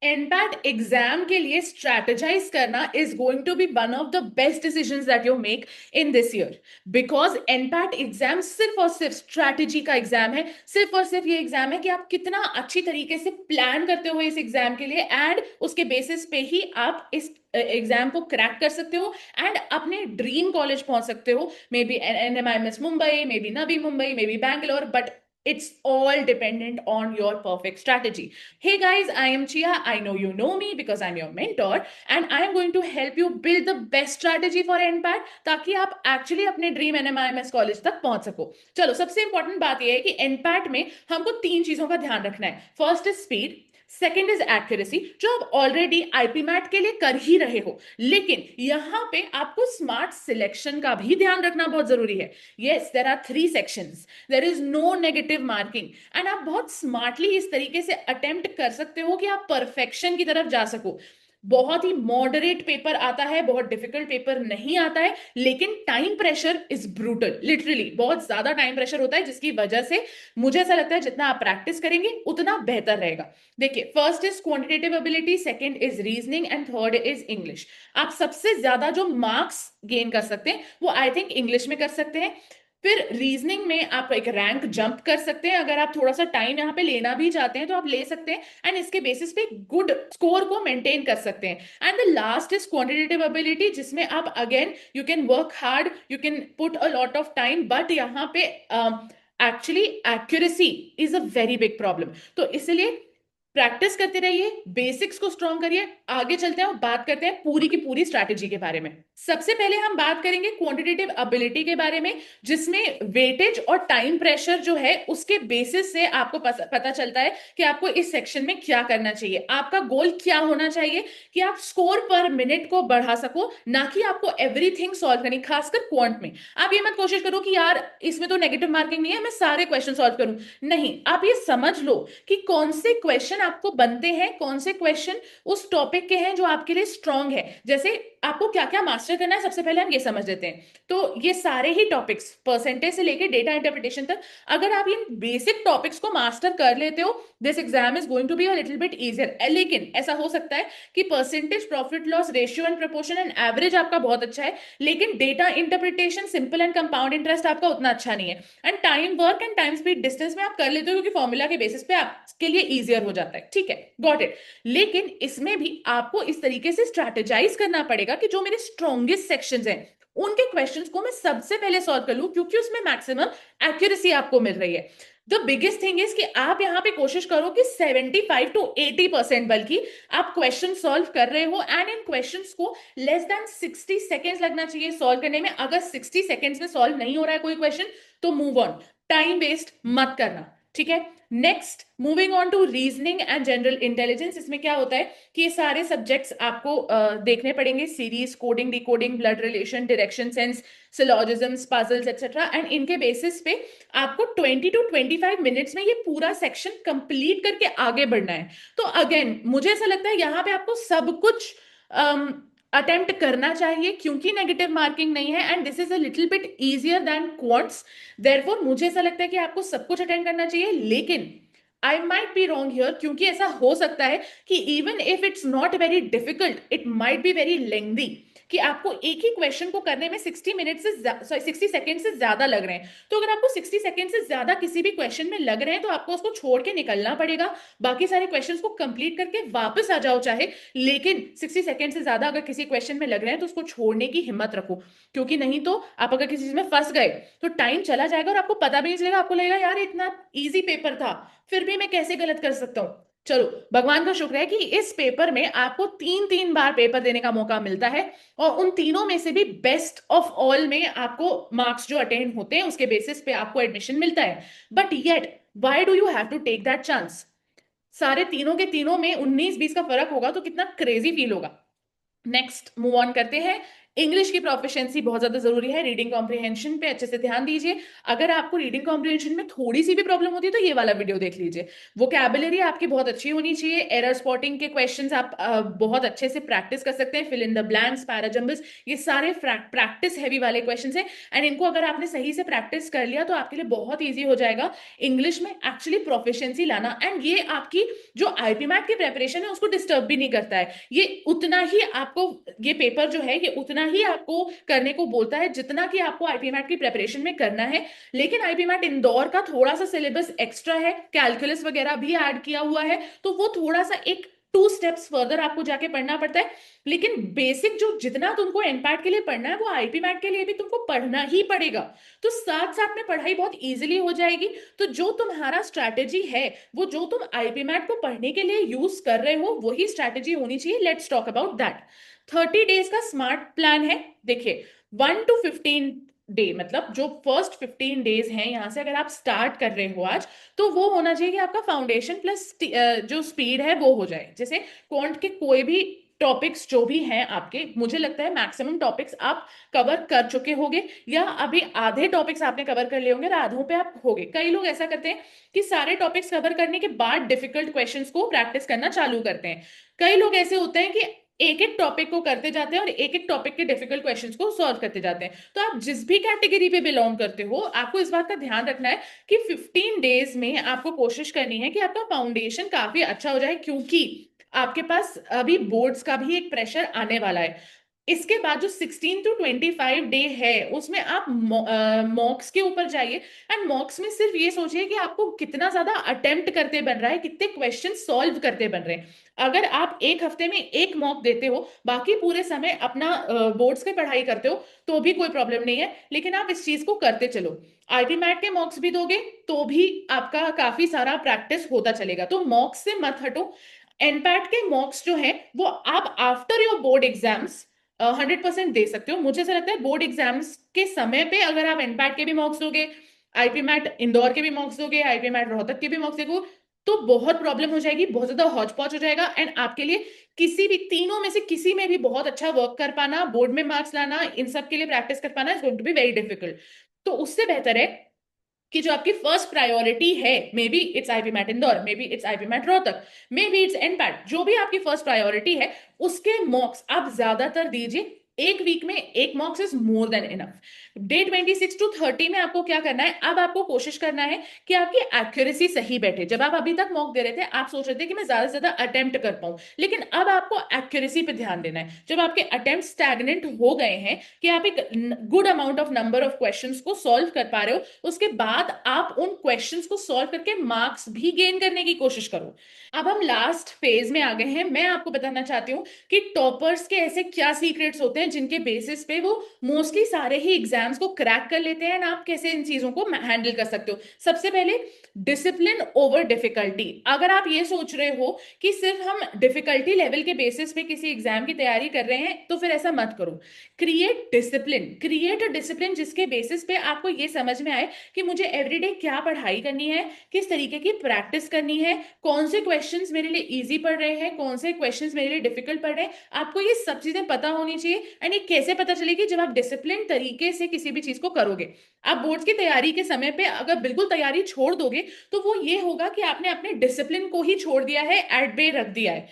एनपैट exam के लिए strategize करना is going to be one of the best decisions that you make in this year, because NPAT exam सिर्फ और सिर्फ strategy का एग्जाम है। सिर्फ और सिर्फ ये एग्जाम है कि आप कितना अच्छी तरीके से प्लान करते हो इस एग्जाम के लिए, एंड उसके बेसिस पे ही आप इस एग्जाम को क्रैक कर सकते हो एंड अपने ड्रीम कॉलेज पहुंच सकते हो। May be NMIMS Mumbai, may be Navi Mumbai, may be Bangalore, but it's all dependent on your perfect strategy. Hey guys, I am Chia. I know you know me because I'm your mentor, and I am going to help you build the best strategy for NPAT ताकि आप actually अपने dream NMIMS college तक पहुंच सको। चलो, सबसे important बात यह है कि NPAT में हमको तीन चीजों का ध्यान रखना है। First is speed, second is accuracy, जो आप ऑलरेडी आईपीमैट के लिए कर ही रहे हो, लेकिन यहां पे आपको स्मार्ट सिलेक्शन का भी ध्यान रखना बहुत जरूरी है। Yes, there are 3 sections, there is no negative marking, and आप बहुत स्मार्टली इस तरीके से अटेम्प्ट कर सकते हो कि आप परफेक्शन की तरफ जा सको। बहुत ही मॉडरेट पेपर आता है, बहुत डिफिकल्ट पेपर नहीं आता है, लेकिन time pressure is brutal, literally बहुत ज्यादा टाइम प्रेशर होता है, जिसकी वजह से मुझे ऐसा लगता है जितना आप प्रैक्टिस करेंगे उतना बेहतर रहेगा। देखिए, first is quantitative ability, second is reasoning, and third is English. आप सबसे ज्यादा जो मार्क्स गेन कर सकते हैं वो आई थिंक इंग्लिश में कर सकते हैं। फिर रीजनिंग में आप एक रैंक जंप कर सकते हैं, अगर आप थोड़ा सा टाइम यहाँ पे लेना भी चाहते हैं तो आप ले सकते हैं, एंड इसके बेसिस पे गुड स्कोर को मेंटेन कर सकते हैं। And the last is quantitative ability, जिसमें आप again you can work hard, you can put a lot of time, but यहाँ पे actually accuracy is a very big problem. तो इसलिए प्रैक्टिस करते रहिए, बेसिक्स को स्ट्रॉन्ग करिए। आगे चलते हैं और बात करते हैं पूरी की पूरी स्ट्रैटेजी के बारे में। सबसे पहले हम बात करेंगे क्वांटिटेटिव एबिलिटी के बारे में, जिसमें वेटेज और टाइम प्रेशर जो है उसके बेसिस से आपको पता चलता है कि आपको इस सेक्शन में क्या करना चाहिए। आपका गोल क्या होना चाहिए कि आप स्कोर पर मिनट को बढ़ा सको, ना कि आपको एवरीथिंग सॉल्व करनी, खासकर क्वांट में। आप ये मत कोशिश करो कि यार इसमें तो नेगेटिव मार्किंग नहीं है, मैं सारे क्वेश्चन सॉल्व करूं। नहीं, आप ये समझ लो कि कौन से क्वेश्चन आपको बनते हैं, कौन से क्वेश्चन उस टॉपिक के हैं जो आपके लिए स्ट्रांग है। जैसे आपको क्या क्या मास्टर करना है, सबसे पहले हम ये समझ लेते हैं। तो ये सारे ही टॉपिक्स, परसेंटेज से लेके डेटा इंटरप्रिटेशन तक, अगर आप इन बेसिक टॉपिक्स को मास्टर कर लेते हो, this exam is going to be a little bit easier. लेकिन ऐसा हो सकता है कि percentage, profit loss ratio and proportion and average आपका बहुत अच्छा है, लेकिन data interpretation, simple and compound interest आपका उतना अच्छा नहीं है। And time work and time speed distance में आप कर लेते हो, क्योंकि फॉर्मूला के बेसिस पे आपके लिए इजियर हो जाता है। ठीक है, गॉट इट। लेकिन इसमें भी आपको इस तरीके से स्ट्रैटेजाइज करना पड़ेगा कि जो मेरे स्ट्रॉन्गेस्ट सेक्शंस हैं उनके क्वेश्चंस को मैं सबसे पहले सॉल्व कर लूं, क्योंकि उसमें मैक्सिमम एक्यूरेसी आपको मिल रही है। द बिगेस्ट थिंग इज कि आप यहां पे कोशिश करो कि 75 to 80% बल्कि आप क्वेश्चन सॉल्व कर रहे हो, एंड इन क्वेश्चंस को लेस देन 60 सेकेंड्स लगना चाहिए सॉल्व करने में। अगर 60 सेकेंड्स में सॉल्व नहीं हो रहा है कोई क्वेश्चन तो मूव ऑन, टाइम वेस्ट मत करना। ठीक है, next moving on to reasoning and general intelligence. इसमें क्या होता है कि ये सारे सब्जेक्ट्स आपको देखने पड़ेंगे, series, coding, decoding, blood relation, direction sense, syllogisms, puzzles etcetera, and इनके बेसिस पे आपको 20 to 25 मिनट्स में ये पूरा सेक्शन कंप्लीट करके आगे बढ़ना है। तो अगेन मुझे ऐसा लगता है यहाँ पे आपको सब कुछ अटेम्प्ट करना चाहिए, क्योंकि नेगेटिव मार्किंग नहीं है, and this is a little bit easier than quants. Therefore मुझे ऐसा लगता है कि आपको सब कुछ अटेंड करना चाहिए, लेकिन I might be wrong here, क्योंकि ऐसा हो सकता है कि even if it's not very difficult, it might be very lengthy, कि आपको एक ही क्वेश्चन को करने में 60 मिनट से 60 सेकेंड से ज्यादा लग रहे हैं। तो अगर आपको 60 सेकेंड से ज्यादा किसी भी क्वेश्चन में लग रहे हैं तो आपको उसको छोड़ के निकलना पड़ेगा, बाकी सारे क्वेश्चंस को कंप्लीट करके वापस आ जाओ चाहे, लेकिन 60 सेकेंड से ज्यादा अगर किसी क्वेश्चन में लग रहे हैं तो उसको छोड़ने की हिम्मत रखो। क्योंकि नहीं तो आप अगर किसी चीज में फंस गए तो टाइम चला जाएगा और आपको पता भी नहीं चलेगा, आपको लगेगा यार इतना इजी पेपर था, फिर भी मैं कैसे गलत कर सकता हूँ। चलो, भगवान का शुक्र है कि इस पेपर में आपको 3 बार पेपर देने का मौका मिलता है, और उन तीनों में से भी बेस्ट ऑफ ऑल में आपको मार्क्स जो अटेन होते हैं उसके बेसिस पे आपको एडमिशन मिलता है। But yet why do you have to take that chance? सारे तीनों के तीनों में 19-20 का फर्क होगा तो कितना क्रेजी फील होगा। नेक्स्ट मूव ऑन करते हैं, इंग्लिश की प्रोफिशिएंसी बहुत ज्यादा जरूरी है, रीडिंग कॉम्प्रिहेंशन पे अच्छे से ध्यान दीजिए। अगर आपको रीडिंग कॉम्प्रिहेंशन में थोड़ी सी भी प्रॉब्लम होती है तो ये वाला वीडियो देख लीजिए। वोकैबुलरी आपकी बहुत अच्छी होनी चाहिए, एरर स्पॉटिंग के क्वेश्चंस आप बहुत अच्छे से प्रैक्टिस कर सकते हैं, fill in the blanks, parajumbles, ये सारे प्रैक्टिस हैवी वाले क्वेश्चंस हैं। एंड इनको अगर आपने सही से प्रैक्टिस कर लिया तो आपके लिए बहुत ईजी हो जाएगा इंग्लिश में एक्चुअली प्रोफिशिएंसी लाना। एंड ये आपकी जो आईपी मैट की प्रेपरेशन है उसको डिस्टर्ब भी नहीं करता है, ये उतना ही आपको, ये पेपर जो है ये उतना ही आपको करने को बोलता है जितना कि आपको आईपी मैट की प्रेपरेशन में करना है। लेकिन आईपी मैट इंदौर का थोड़ा सा सिलेबस एक्स्ट्रा है, कैलकुलस वगैरह भी ऐड किया हुआ है, तो वो थोड़ा सा एक 2 स्टेप्स फर्दर आपको जाके पढ़ना पड़ता है। लेकिन बेसिक जो जितना तुमको एनपैट के लिए पढ़ना है वो आईपी मैट के लिए भी तुमको पढ़ना ही पड़ेगा। तो साथ साथ में पढ़ाई बहुत इजीली हो जाएगी। तो जो तुम्हारा स्ट्रैटेजी है, वो जो तुम आईपी मैट को पढ़ने के लिए यूज कर रहे हो वही स्ट्रैटेजी होनी चाहिए। Let's talk about that. 30 days का स्मार्ट प्लान है। देखिए 1 to 15 डे, मतलब जो फर्स्ट 15 डेज हैं यहां से अगर आप स्टार्ट कर रहे हो आज, तो वो होना चाहिए कि आपका फाउंडेशन प्लस जो स्पीड है वो हो जाए। जैसे क्वांट के कोई भी टॉपिक्स जो भी हैं आपके, मुझे लगता है मैक्सिमम टॉपिक्स आप कवर कर चुके होंगे, या अभी आधे टॉपिक्स आपने कवर कर लिए होंगे और आधों पे आप होगे। कई लोग ऐसा करते हैं कि सारे टॉपिक्स कवर करने के बाद डिफिकल्ट क्वेश्चंस को प्रैक्टिस करना चालू करते हैं। कई लोग ऐसे होते हैं कि एक एक टॉपिक को करते जाते हैं और एक एक टॉपिक के डिफिकल्ट क्वेश्चंस को सॉल्व करते जाते हैं। तो आप जिस भी कैटेगरी पे बिलोंग करते हो, आपको इस बात का ध्यान रखना है कि 15 डेज में आपको कोशिश करनी है कि आपका फाउंडेशन काफी अच्छा हो जाए, क्योंकि आपके पास अभी बोर्ड्स का भी एक प्रेशर आने वाला है। इसके बाद जो 16 to 25 डे है उसमें आप मॉक्स के ऊपर जाइए। एंड मॉक्स में सिर्फ ये सोचिए कि आपको कितना ज्यादा अटेम्प्ट करते बन रहा है, कितने क्वेश्चन सॉल्व करते बन रहे हैं। अगर आप एक हफ्ते में एक मॉक देते हो, बाकी पूरे समय अपना बोर्ड्स की पढ़ाई करते हो, तो भी कोई प्रॉब्लम नहीं है, लेकिन आप इस चीज को करते चलो। आईटी मैट के मॉक्स भी दोगे तो भी आपका काफी सारा प्रैक्टिस होता चलेगा, तो मॉक्स से मत हटो। एनपैट के मॉक्स जो है वो आप आफ्टर योर बोर्ड एग्जाम्स 100% दे सकते हो। मुझे ऐसा लगता है बोर्ड एग्जाम्स के समय पे अगर आप एनपैट के भी मॉक्स दोगे, आईपी मैट इंदौर के भी मॉक्स दोगे, आईपी मैट रोहतक के भी मॉक्स देखो, तो बहुत प्रॉब्लम हो जाएगी, बहुत ज्यादा हौच पौच हो जाएगा। एंड आपके लिए किसी भी तीनों में से किसी में भी बहुत अच्छा वर्क कर पाना, बोर्ड में मार्क्स लाना, इन सब के लिए प्रैक्टिस कर पाना is going to be very difficult. तो उससे बेहतर है कि जो आपकी फर्स्ट प्रायोरिटी है, maybe it's IPMAT Indore, maybe it's IPMAT Rohtak, maybe it's NPAT, जो भी आपकी फर्स्ट प्रायोरिटी है उसके मॉक्स आप ज्यादातर दीजिए। एक वीक में एक मॉक्स is more than enough. Day 26 to 30 में आपको क्या करना है, अब आपको कोशिश करना है कि आपकी एक्यूरेसी सही बैठे। जब आप अभी तक मॉक दे रहे थे आप सोच रहे थे कि मैं ज्यादा से ज्यादा अटेम्प्ट कर पाऊं, लेकिन अब आपको एक्यूरेसी पे ध्यान देना है। जब आपके अटेम्प्ट स्टैग्नेंट हो गए हैं कि आप एक good amount of number of questions को सॉल्व कर पा रहे हो, उसके बाद आप उन क्वेश्चंस को सॉल्व करके मार्क्स भी गेन करने की कोशिश करो। अब हम लास्ट फेज में आ गए हैं। मैं आपको बताना चाहती हूँ कि टॉपर्स के ऐसे क्या सीक्रेट्स होते हैं जिनके बेसिस पे वो मोस्टली सारे ही एग्जाम्स को क्रैक कर लेते हैं, आप कैसे इन चीजों को हैंडल कर सकते हो। सबसे पहले डिसिप्लिन ओवर डिफिकल्टी। अगर आप ये सोच रहे हो कि सिर्फ हम डिफिकल्टी लेवल के बेसिस पे किसी एग्जाम की तैयारी कर रहे हैं, तो फिर ऐसा मत करो। Create discipline, create a discipline जिसके बेसिस पे आपको ये समझ में आए कि मुझे एवरीडे क्या पढ़ाई करनी है, किस तरीके की प्रैक्टिस करनी है, कौन से क्वेश्चंस मेरे लिए इजी पढ़ रहे हैं, कौन से क्वेश्चंस मेरे लिए डिफिकल्ट पढ़ रहे हैं। आपको ये सब चीजें पता होनी चाहिए। एंड ये कैसे पता चलेगी, जब आप डिसिप्लिन तरीके से किसी भी चीज को करोगे। आप बोर्ड्स की तैयारी के समय पे अगर बिल्कुल तैयारी छोड़ दोगे तो वो ये होगा कि आपने अपने डिसिप्लिन को ही छोड़ दिया है, एट बे रख दिया है।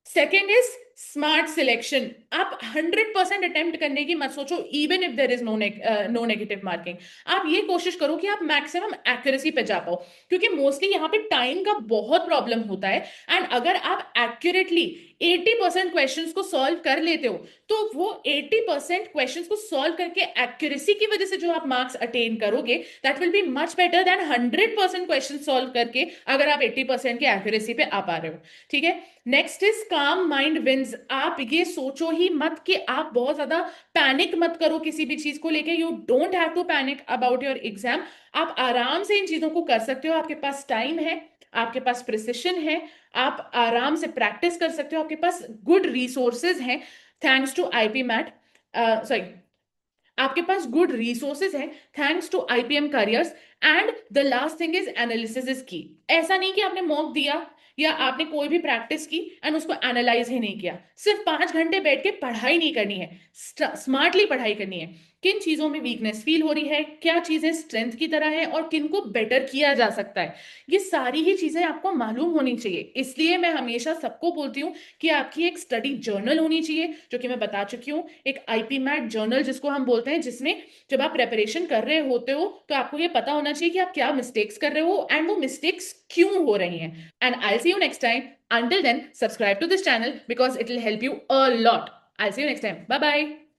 Second is smart selection. आप 100% अटेम्प्ट करने की मत सोचो, even if there is no negative marking. आप ये कोशिश करो कि आप मैक्सिमम एक्यूरेसी पे जा पाओ, क्योंकि मोस्टली यहाँ पे टाइम का बहुत प्रॉब्लम होता है। एंड अगर आप एक्यूरेटली 80% क्वेश्चंस को सॉल्व कर लेते हो, तो वो 80% क्वेश्चंस को सॉल्व करके एक्यूरेसी की वजह से जो आप मार्क्स अटेन करोगे, that will be much better than 100% question solve करके अगर आप 80% की एक्यूरेसी पे आ पा रहे हो। ठीक है। Next is calm mind wins. आप ये सोचो ही मत कि आप बहुत ज्यादा पैनिक मत करो किसी भी चीज को लेके। You don't have to panic about your exam. आप आराम से इन चीजों को कर सकते हो, आपके पास टाइम है, आपके पास प्रिसिशन है, आप आराम से प्रैक्टिस कर सकते हो, आपके पास गुड रिसोर्सेज हैं thanks to IPMAT, sorry, आपके पास गुड रिसोर्सेज है thanks to IPM careers. And the last thing is analysis is key. ऐसा नहीं कि आपने मॉक दिया या आपने कोई भी प्रैक्टिस की एंड उसको एनालाइज ही नहीं किया। सिर्फ 5 घंटे बैठ के पढ़ाई नहीं करनी है, स्मार्टली पढ़ाई करनी है। किन चीजों में वीकनेस फील हो रही है, क्या चीजें स्ट्रेंथ की तरह है और किन को बेटर किया जा सकता है, ये सारी ही चीजें आपको मालूम होनी चाहिए। इसलिए मैं हमेशा सबको बोलती हूँ कि आपकी एक स्टडी जर्नल होनी चाहिए, जो कि मैं बता चुकी हूँ, एक आईपी मैट जर्नल जिसको हम बोलते हैं, जिसमें जब आप प्रेपरेशन कर रहे होते हो तो आपको ये पता होना चाहिए कि आप क्या मिस्टेक्स कर रहे हो एंड वो मिस्टेक्स क्यों हो रही हैं। And I see you next time. Until then, subscribe to this channel because it will help you a lot. I'll see you next time. Bye bye.